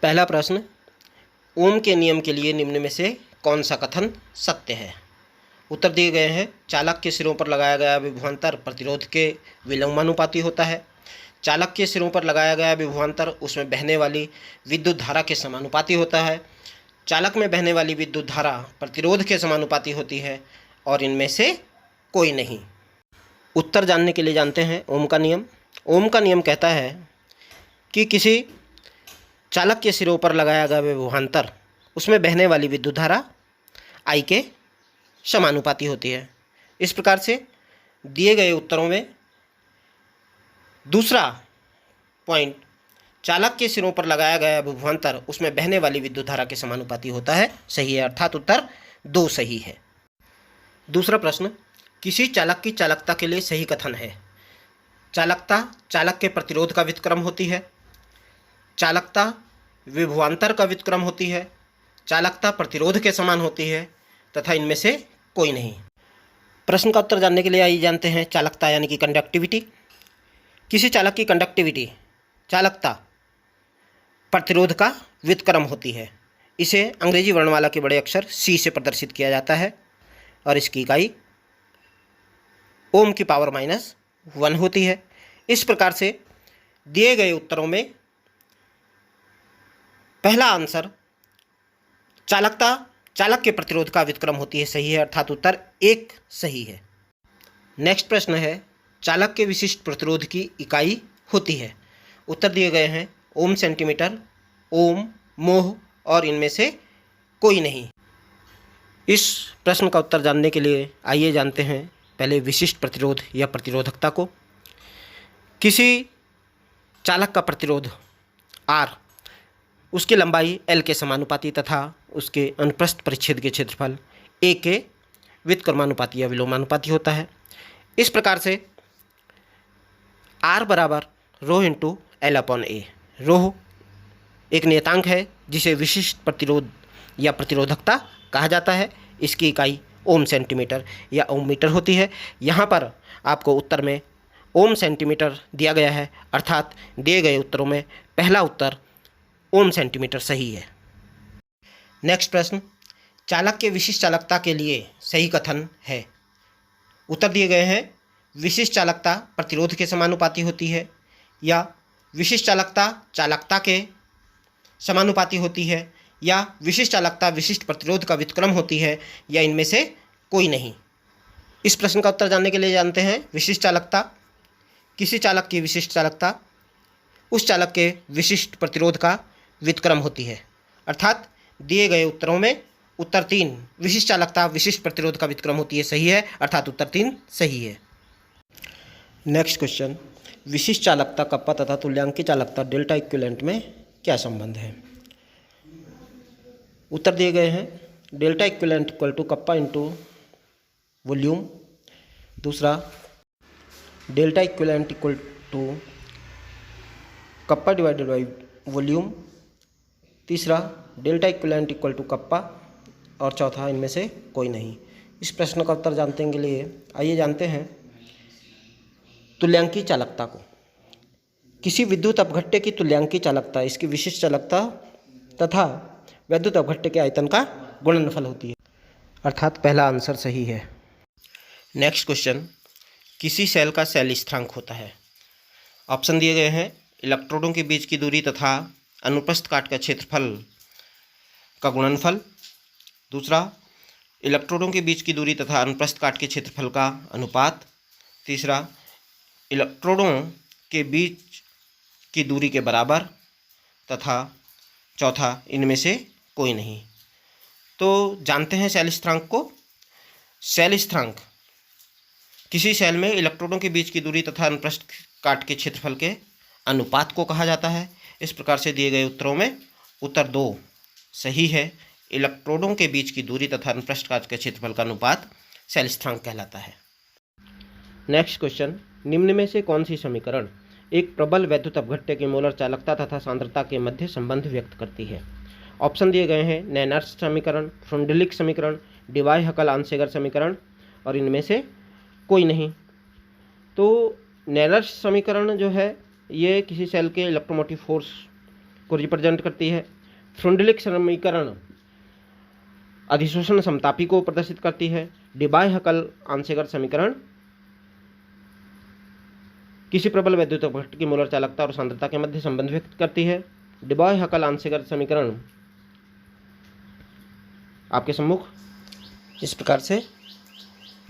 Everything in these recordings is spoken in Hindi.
पहला प्रश्न, ओम के नियम के लिए निम्न में से कौन सा कथन सत्य है। उत्तर दिए गए हैं। चालक के सिरों पर लगाया गया विभवांतर प्रतिरोध के विलोमानुपाती होता है। चालक के सिरों पर लगाया गया विभवांतर उसमें बहने वाली विद्युत धारा के समानुपाती होता है। चालक में बहने वाली विद्युत धारा प्रतिरोध के समानुपाती होती है और इनमें से कोई नहीं। उत्तर जानने के लिए जानते हैं ओम का नियम। ओम का नियम कहता है कि किसी चालक के सिरों पर लगाया गया विभवांतर उसमें बहने वाली विद्युत धारा I के समानुपाती होती है। इस प्रकार से दिए गए उत्तरों में दूसरा पॉइंट, चालक के सिरों पर लगाया गया विभवांतर उसमें बहने वाली विद्युत धारा के समानुपाती होता है, सही है, अर्थात उत्तर 2 सही है। दूसरा प्रश्न, किसी चालक की चालकता के लिए सही कथन है। चालकता चालक के प्रतिरोध का व्युत्क्रम होती है। चालकता विभवांतर का व्युत्क्रम होती है। चालकता प्रतिरोध के समान होती है तथा इनमें से कोई नहीं। प्रश्न का उत्तर जानने के लिए आइए जानते हैं चालकता यानी कि कंडक्टिविटी। किसी चालक की कंडक्टिविटी चालकता प्रतिरोध का व्युत्क्रम होती है। इसे अंग्रेजी वर्णमाला के बड़े अक्षर C से प्रदर्शित किया जाता है और इसकी इकाई ओम की पावर -1 होती है। इस प्रकार से दिए गए उत्तरों में पहला आंसर चालकता चालक के प्रतिरोध का व्युत्क्रम होती है, सही है, अर्थात उत्तर 1 सही है। नेक्स्ट प्रश्न है, चालक के विशिष्ट प्रतिरोध की इकाई होती है। उत्तर दिए गए हैं ओम सेंटीमीटर, ओम, मोह और इनमें से कोई नहीं। इस प्रश्न का उत्तर जानने के लिए आइए जानते हैं पहले विशिष्ट प्रतिरोध या प्रतिरोधकता को। किसी चालक का प्रतिरोध R उसकी लंबाई L के समानुपाती तथा उसके अनुप्रस्थ परिच्छेद के क्षेत्रफल A के व्युत्क्रमानुपाती या विलोमानुपाती होता है। इस प्रकार से R बराबर रो इंटू L/A। रो एक नियतांक है जिसे विशिष्ट प्रतिरोध या प्रतिरोधकता कहा जाता है। इसकी इकाई ओम सेंटीमीटर या ओम मीटर होती है। यहाँ पर आपको उत्तर में ओम सेंटीमीटर दिया गया है, अर्थात दिए गए उत्तरों में पहला उत्तर ओम सेंटीमीटर सही है। नेक्स्ट प्रश्न, चालक के विशिष्ट चालकता के लिए सही कथन है। उत्तर दिए गए हैं विशिष्ट चालकता प्रतिरोध के समानुपाती होती है, या विशिष्ट चालकता चालकता के समानुपाती होती है, या विशिष्ट चालकता विशिष्ट प्रतिरोध का व्युत्क्रम होती है, या इनमें से कोई नहीं। इस प्रश्न का उत्तर जानने के लिए जानते हैं विशिष्ट चालकता। किसी चालक की विशिष्ट चालकता उस चालक के विशिष्ट प्रतिरोध का व्युत्क्रम होती है, अर्थात दिए गए उत्तरों में उत्तर 3 विशिष्ट चालकता विशिष्ट प्रतिरोध का व्युत्क्रम होती है, सही है, अर्थात उत्तर 3 सही है। नेक्स्ट क्वेश्चन, विशिष्ट चालकता कप्पा तथा तुल्यांकी चालकता डेल्टा इक्विवेलेंट में क्या संबंध है। उत्तर दिए गए हैं delta equivalent equal to kappa into volume. दूसरा, delta equivalent equal to kappa divided by volume. तीसरा, delta equivalent equal to kappa. और चौथा, इनमें से कोई नहीं। इस प्रश्न का उत्तर जानने के लिए आइए जानते हैं तुल्यांकी चालकता को। किसी विद्युत अपघट्य की तुल्यांकी चालकता इसकी विशिष्ट चालकता तथा विद्युत अपघट्य के आयतन का गुणनफल होती है, अर्थात पहला आंसर सही है। नेक्स्ट क्वेश्चन, किसी सेल का सेल स्थिरांक होता है। ऑप्शन दिए गए हैं इलेक्ट्रोडों के बीच की दूरी तथा अनुप्रस्थ काट का क्षेत्रफल का गुणनफल। दूसरा, इलेक्ट्रोडों के बीच की दूरी तथा अनुप्रस्थ काट के क्षेत्रफल का अनुपात। तीसरा, इलेक्ट्रोडों के बीच की दूरी के बराबर। तथा चौथा, इनमें से कोई नहीं। तो जानते हैं सेल स्थिरांक को। सेल स्थिरांक किसी सेल में इलेक्ट्रोडों के बीच की दूरी तथा अनुप्रस्थ काट के क्षेत्रफल के अनुपात को कहा जाता है। इस प्रकार से दिए गए उत्तरों में उत्तर 2 सही है। इलेक्ट्रोडों के बीच की दूरी तथा अनुप्रस्थ काट के क्षेत्रफल का अनुपात सेल स्थिरांक कहलाता है। नेक्स्ट क्वेश्चन, निम्न में से कौन सी समीकरण एक प्रबल वैद्युत अपघट्य के मोलर चालकता तथा सांद्रता के मध्य संबंध व्यक्त करती है। ऑप्शन दिए गए हैं नेनर्स समीकरण, फ्रोंडलिक समीकरण, डिवाई हकल आंसेगर समीकरण और इनमें से कोई नहीं। तो नेनर्स समीकरण जो है ये किसी सेल के इलेक्ट्रोमोटिव फोर्स को रिप्रेजेंट करती है। फ्रुंडलिक समीकरण अधिशोषण समतापी को प्रदर्शित करती है। डिबाय-हकल आंशिक समीकरण किसी प्रबल वैद्युत अपघट्ट की मोलर चालकता और सांद्रता के मध्य संबंध व्यक्त करती है। डिबाय-हकल आंशिक समीकरण आपके सम्मुख इस प्रकार से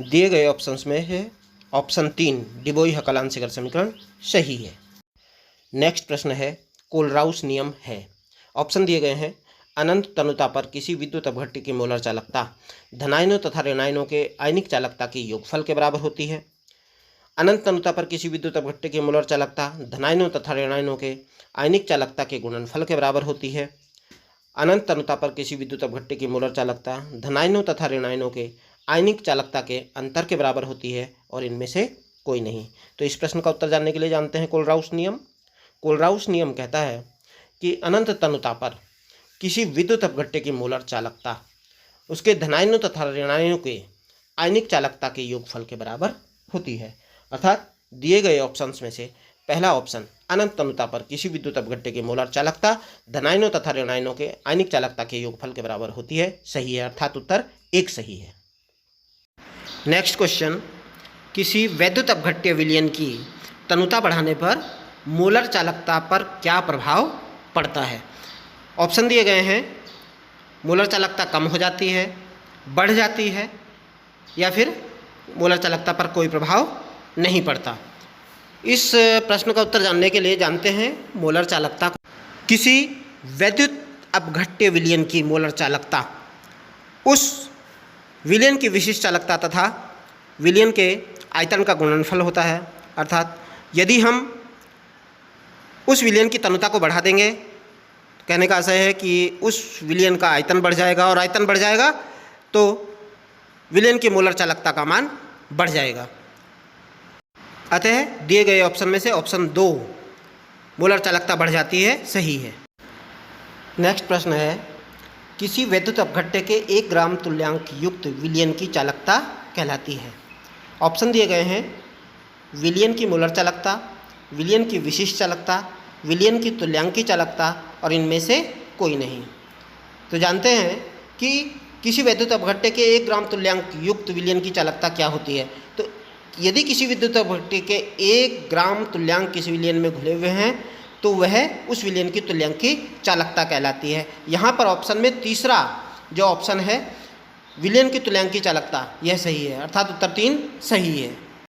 दिए गए ऑप्शंस में है। ऑप्शन 3 डिबॉय-हकल आंशिक समीकरण सही है। नेक्स्ट प्रश्न है कोलराउस नियम है। ऑप्शन दिए गए हैं अनंत तनुता पर किसी विद्युत अपघट्ट की मोलर चालकता धनायनों तथा ऋणायनों के आयनिक चालकता के योगफल के बराबर होती है। अनंत तनुता पर किसी विद्युत अपघट्ट की मोलर चालकता धनायनों तथा ऋणायनों के आयनिक चालकता के गुणनफल के बराबर होती है। अनंत तनुता पर किसी विद्युत अपघट्ट की मोलर चालकता धनायनों तथा ऋणायनों के आयनिक चालकता के अंतर के बराबर होती है और इनमें से कोई नहीं। तो इस प्रश्न का उत्तर जानने के लिए जानते हैं कोलराउस नियम। कोलराउस नियम कहता है कि अनंत तनुता पर किसी विद्युत अपघट्ट की मोलर चालकता उसके धनायनों तथा ऋणायनों के आयनिक चालकता के योगफल के बराबर होती है। अर्थात दिए गए ऑप्शंस में से पहला ऑप्शन अनंत तनुता पर किसी विद्युत अपघट्ट की मोलर चालकता धनायनों तथा ऋणायनों के आयनिक चालकता के योगफल के बराबर होती है सही है। अर्थात उत्तर 1 सही है। नेक्स्ट क्वेश्चन, किसी वैद्युत अपघट्य विलयन की तनुता बढ़ाने पर मोलर चालकता पर क्या प्रभाव पड़ता है। ऑप्शन दिए गए हैं मोलर चालकता कम हो जाती है, बढ़ जाती है या फिर मोलर चालकता पर कोई प्रभाव नहीं पड़ता। इस प्रश्न का उत्तर जानने के लिए जानते हैं मोलर चालकता। किसी वैद्युत अपघट्य विलयन की मोलर चालकता उस विलयन की विशिष्ट चालकता तथा विलयन के आयतन का गुणनफल होता है। अर्थात यदि हम उस विलयन की तनुता को बढ़ा देंगे, कहने का आशय है कि उस विलयन का आयतन बढ़ जाएगा और आयतन बढ़ जाएगा तो विलयन की मोलर चालकता का मान बढ़ जाएगा। अतः दिए गए ऑप्शन में से ऑप्शन 2 मोलर चालकता बढ़ जाती है सही है। नेक्स्ट प्रश्न है किसी वैद्युत अपघट्य के 1 ग्राम तुल्यांक युक्त विलयन की चालकता कहलाती है। ऑप्शन दिए गए हैं विलयन की मोलर चालकता, विलयन की विशिष्ट चालकता, विलयन की तुल्यांकी चालकता और इनमें से कोई नहीं। तो जानते हैं कि किसी वैद्युत अपघट्य के 1 ग्राम तुल्यांक युक्त विलयन की चालकता क्या होती है। तो यदि किसी विद्युत अपघट्य के 1 ग्राम तुल्यांक किसी विलयन में घुले हुए हैं तो वह उस विलयन की तुल्यांकी चालकता कहलाती है। यहाँ पर ऑप्शन में तीसरा जो ऑप्शन है विलयन की तुल्यांकी चालकता, यह सही है। अर्थात उत्तर 3 सही है।